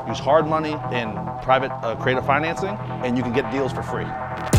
use hard money and private creative financing, and you can get deals for free.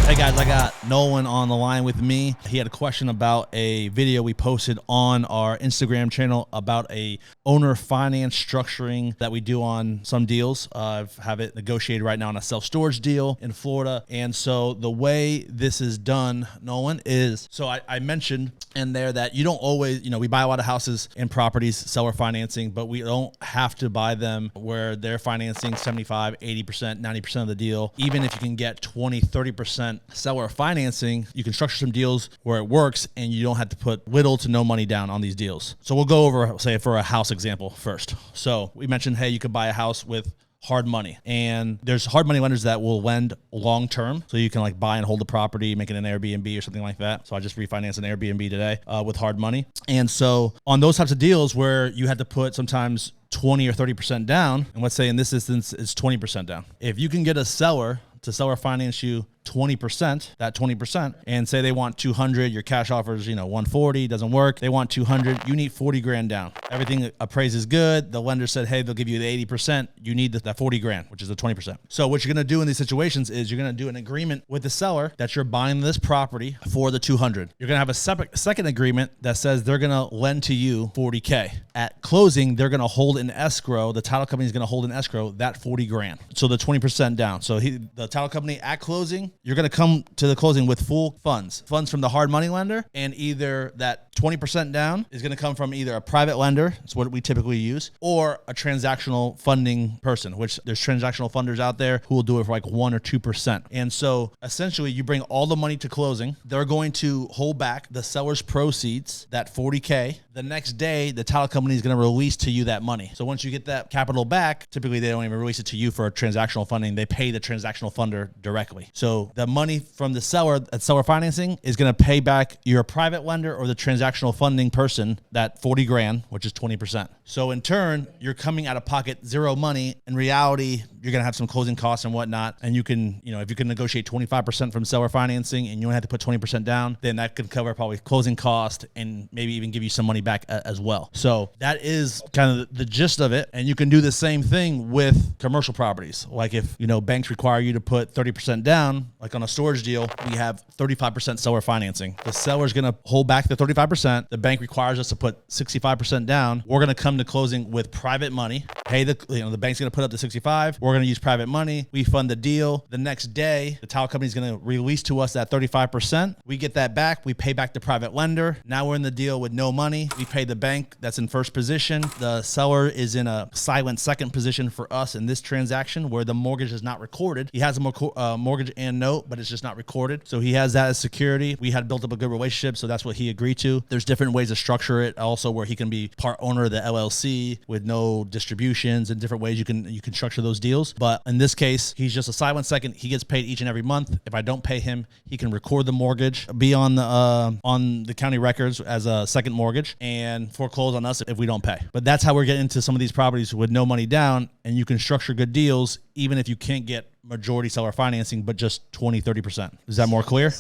Hey guys, I got Nolan on the line with me. He had a question about a video we posted on our Instagram channel about a owner finance structuring that we do on some deals. I have it negotiated right now on a self-storage deal in Florida. And so the way this is done, Nolan, is, so I mentioned in there that you don't always, we buy a lot of houses and properties, seller financing, but we don't have to buy them where they're financing 75, 80%, 90% of the deal. Even if you can get 20, 30% seller financing, you can structure some deals where it works and you don't have to put little to no money down on these deals. So we'll go over, say, for a house example first. So we mentioned, hey, you could buy a house with hard money, and there's hard money lenders that will lend long term, so you can like buy and hold the property, make it an Airbnb or something like that. So I just refinanced an Airbnb today with hard money. And so on those types of deals where you had to put sometimes 20 or 30% down, and let's say in this instance it's 20% down, if you can get a seller to seller finance you 20%, that 20%, and say they want 200, your cash offers, 140, doesn't work. They want 200, you need 40 grand down. Everything appraised is good. The lender said, hey, they'll give you the 80%. You need that 40 grand, which is the 20%. So what you're going to do in these situations is you're going to do an agreement with the seller that you're buying this property for the 200. You're going to have a second agreement that says they're going to lend to you 40K. At closing, they're going to hold in escrow. The title company is going to hold in escrow that 40 grand. So the 20% down. So the title company at closing, you're going to come to the closing with full funds from the hard money lender, and either that 20% down is going to come from either a private lender, that's what we typically use, or a transactional funding person, which there's transactional funders out there who will do it for like 1 or 2%. And so essentially you bring all the money to closing. They're going to hold back the seller's proceeds, that 40K. The next day, the title company is going to release to you that money. So once you get that capital back, typically they don't even release it to you for transactional funding. They pay the transactional funder directly. So the money from the seller at seller financing is going to pay back your private lender or the transactional funding person that 40 grand, which is 20%. So in turn, you're coming out of pocket zero money. In reality, you're going to have some closing costs and whatnot. And you can, if you can negotiate 25% from seller financing and you only have to put 20% down, then that could cover probably closing cost and maybe even give you some money back as well. So that is kind of the gist of it. And you can do the same thing with commercial properties. Like if, banks require you to put 30% down, like on a storage deal, we have 35% seller financing. The seller's going to hold back the 35%. The bank requires us to put 65% down. We're going to come to closing with private money. Hey, the bank's going to put up the 65. We're going to use private money. We fund the deal. The next day, the title company is going to release to us that 35%. We get that back. We pay back the private lender. Now we're in the deal with no money. We pay the bank that's in first position. The seller is in a silent second position for us in this transaction where the mortgage is not recorded. He has a mortgage and note, but it's just not recorded. So he has that as security. We had built up a good relationship, so that's what he agreed to. There's different ways to structure it also where he can be part owner of the LLC with no distributions and different ways you can structure those deals. But in this case, he's just a silent second. He gets paid each and every month. If I don't pay him, he can record the mortgage, be on the county records as a second mortgage, and foreclose on us if we don't pay. But that's how we're getting into some of these properties with no money down, and you can structure good deals even if you can't get majority seller financing, but just 20, 30%. Is that more clear?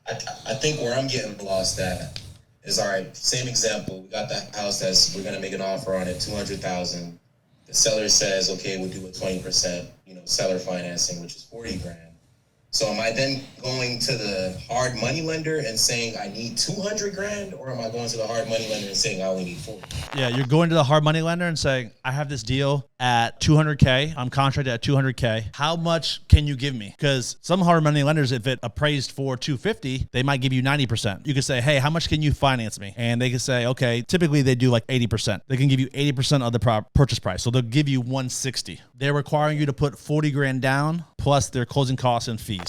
I think where I'm getting lost at is, all right, same example. We got that house we're going to make an offer on it, $200,000. The seller says, okay, we'll do a 20%, seller financing, which is 40 grand. So am I then going to the hard money lender and saying I need 200 grand, or am I going to the hard money lender and saying I only need 40? Yeah, you're going to the hard money lender and saying, I have this deal at 200K. I'm contracted at 200K. How much can you give me? Because some hard money lenders, if it appraised for 250, they might give you 90%. You could say, hey, how much can you finance me? And they could say, okay, typically they do like 80%. They can give you 80% of the purchase price. So they'll give you 160. They're requiring you to put 40 grand down plus their closing costs and fees.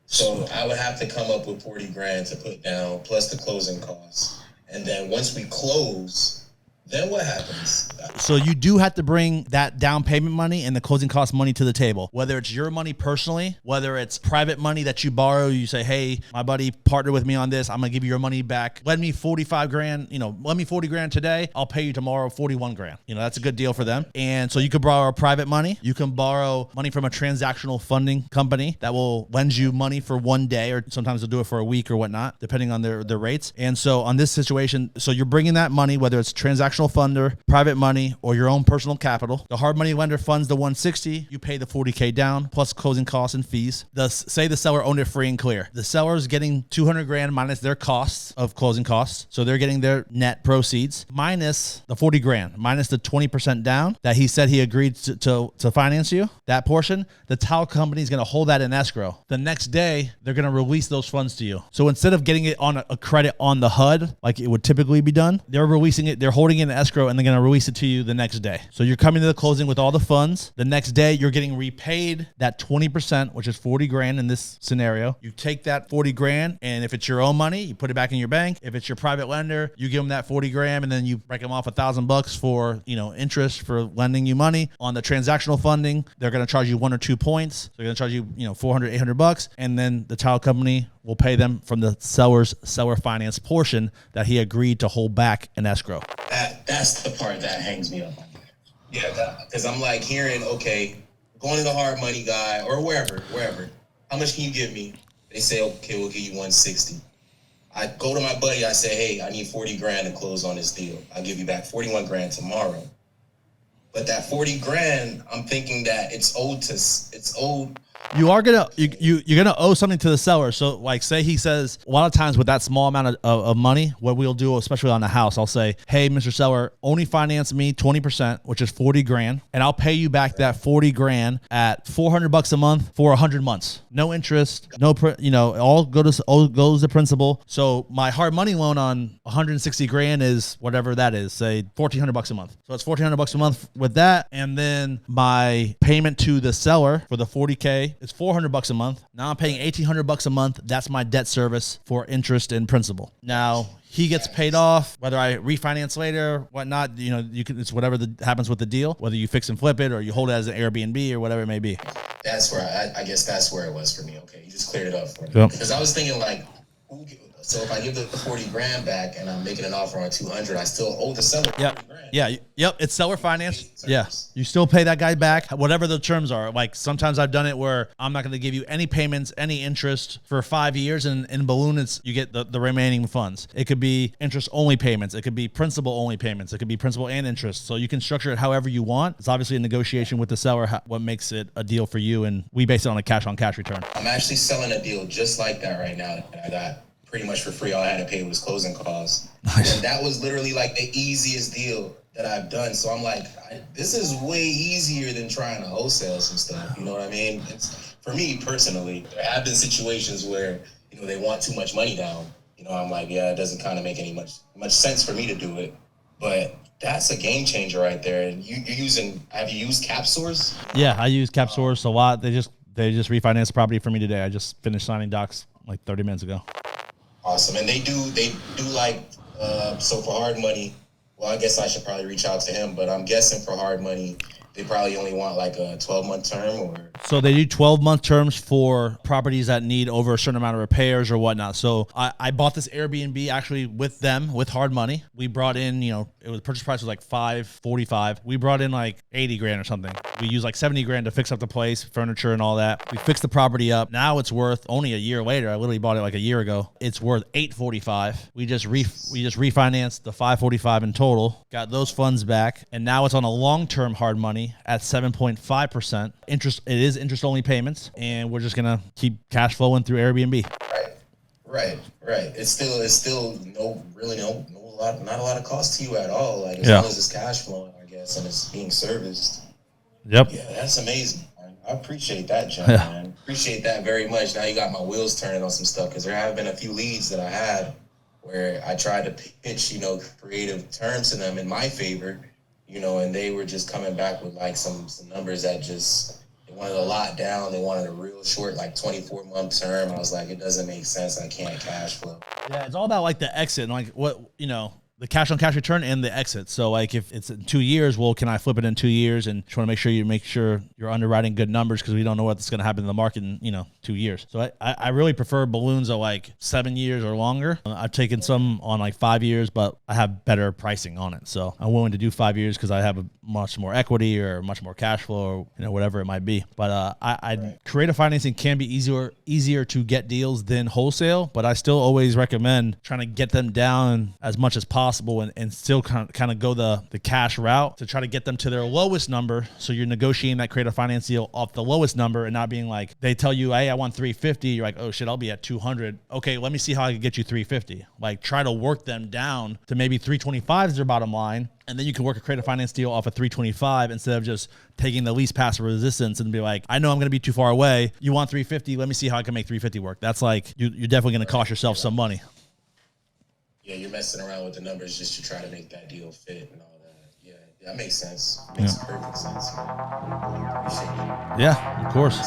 So I would have to come up with 40 grand to put down plus the closing costs. And then once we close, then what happens? So you do have to bring that down payment money and the closing cost money to the table, whether it's your money personally, whether it's private money that you borrow. You say, hey, my buddy partnered with me on this. I'm going to give you your money back. Lend me 45 grand, lend me 40 grand today. I'll pay you tomorrow 41 grand. That's a good deal for them. And so you could borrow private money. You can borrow money from a transactional funding company that will lend you money for one day, or sometimes they'll do it for a week or whatnot, depending on their rates. And so on this situation, so you're bringing that money, whether it's transactional transactional funder, private money, or your own personal capital. The hard money lender funds the 160. You pay the 40K down plus closing costs and fees. Say the seller owned it free and clear. The seller is getting 200 grand minus their costs of closing costs. So they're getting their net proceeds minus the 40 grand, minus the 20% down that he said he agreed to finance you. That portion, the title company is going to hold that in escrow. The next day, they're going to release those funds to you. So instead of getting it on a credit on the HUD, like it would typically be done, they're releasing it, they're holding it in escrow, and they're going to release it to you the next day. So you're coming to the closing with all the funds. The next day, you're getting repaid that 20%, which is 40 grand in this scenario. You take that 40 grand, and if it's your own money, you put it back in your bank. If it's your private lender, you give them that 40 grand, and then you break them off $1,000 for, interest for lending you money. On the transactional funding, they're going to charge you 1 or 2 points. So they're going to charge you, $400, $800, and then the title company will pay them from the seller's seller finance portion that he agreed to hold back in escrow. That's the part that hangs me up. Yeah, because I'm like hearing, okay, going to the hard money guy or wherever, how much can you give me? They say, okay, we'll give you 160. I go to my buddy, I say, hey, I need 40 grand to close on this deal. I'll give you back 41 grand tomorrow. But that 40 grand, I'm thinking that it's owed. You're gonna owe something to the seller. So like, say he says, a lot of times with that small amount of money, what we'll do, especially on the house, I'll say, hey, Mr. Seller, only finance me 20%, which is 40 grand, and I'll pay you back that 40 grand at $400 a month for 100 months. No interest, all goes to principal. So my hard money loan on 160 grand is whatever that is, say $1,400 a month. So it's $1,400 a month with that, and then my payment to the seller for the 40K is $400 a month. Now I'm paying $1,800 a month. That's my debt service for interest and principal. Now he gets paid off, whether I refinance later, whatnot. It's whatever happens with the deal, whether you fix and flip it or you hold it as an Airbnb or whatever it may be. That's where I guess that's where it was for me. Okay, you just cleared it up for me. Yep. Because I was thinking like, so if I give the 40 grand back and I'm making an offer on 200, I still owe the seller 40 grand. Yeah. Yep. It's seller finance. Yeah. You still pay that guy back, whatever the terms are. Like sometimes I've done it where I'm not going to give you any payments, any interest for 5 years. And in balloon, you get the remaining funds. It could be interest only payments. It could be principal only payments. It could be principal and interest. So you can structure it however you want. It's obviously a negotiation with the seller, what makes it a deal for you. And we base it on a cash on cash return. I'm actually selling a deal just like that right now. I got pretty much for free. All I had to pay was closing costs. Nice. And that was literally like the easiest deal that I've done. So I'm like, this is way easier than trying to wholesale some stuff. You know what I mean? It's, for me personally, there have been situations where, they want too much money down. I'm like, yeah, it doesn't kind of make any much sense for me to do it. But that's a game changer right there. And have you used CapSource? Yeah, I use CapSource a lot. They just refinanced the property for me today. I just finished signing docs like 30 minutes ago. Awesome. And they do like, so for hard money, well, I guess I should probably reach out to him, but I'm guessing for hard money, they probably only want like a 12-month term or. So they do 12-month terms for properties that need over a certain amount of repairs or whatnot. So I bought this Airbnb actually with them, with hard money. We brought in, the purchase price was like $545. We brought in like 80 grand or something. We used like 70 grand to fix up the place, furniture and all that. We fixed the property up. Now it's worth, only a year later, I literally bought it like a year ago, it's worth $845. We just refinanced the $545 in total, got those funds back, and now it's on a long-term hard money at 7.5%. Interest, it is interest only payments, and we're just gonna keep cash flowing through Airbnb. Right. It's still not a lot of cost to you at all. Like as long as it's cash flowing, I guess, and it's being serviced. Yep. Yeah, that's amazing. I appreciate that, John. Man. Appreciate that very much. Now you got my wheels turning on some stuff because there have been a few leads that I had where I tried to pitch, creative terms to them in my favor, and they were just coming back with like some numbers that just, they wanted a lot down. They wanted a real short, like 24-month term. I was like, it doesn't make sense. I can't cash flow. Yeah, it's all about like the exit and like what, the cash on cash return and the exit. So like if it's in 2 years, well, can I flip it in 2 years? And just want to make sure you're underwriting good numbers because we don't know what's going to happen in the market in, 2 years. So I really prefer balloons are like 7 years or longer. I've taken some on like 5 years, but I have better pricing on it. So I'm willing to do 5 years because I have a much more equity or much more cash flow or whatever it might be. But creative financing can be easier to get deals than wholesale, but I still always recommend trying to get them down as much as possible and still kind of go the cash route to try to get them to their lowest number. So you're negotiating that creative finance deal off the lowest number and not being like, they tell you, hey, I want 350. You're like, oh shit, I'll be at 200. Okay, let me see how I can get you 350. Like try to work them down to maybe 325 is their bottom line. And then you can work a creative finance deal off of 325 instead of just taking the least passive resistance and be like, I know I'm going to be too far away. You want 350? Let me see how I can make 350 work. That's like, you're definitely going to cost yourself some money. Yeah, you're messing around with the numbers just to try to make that deal fit and all that. Yeah, that makes sense. Makes perfect sense. Appreciate it. Yeah, of course.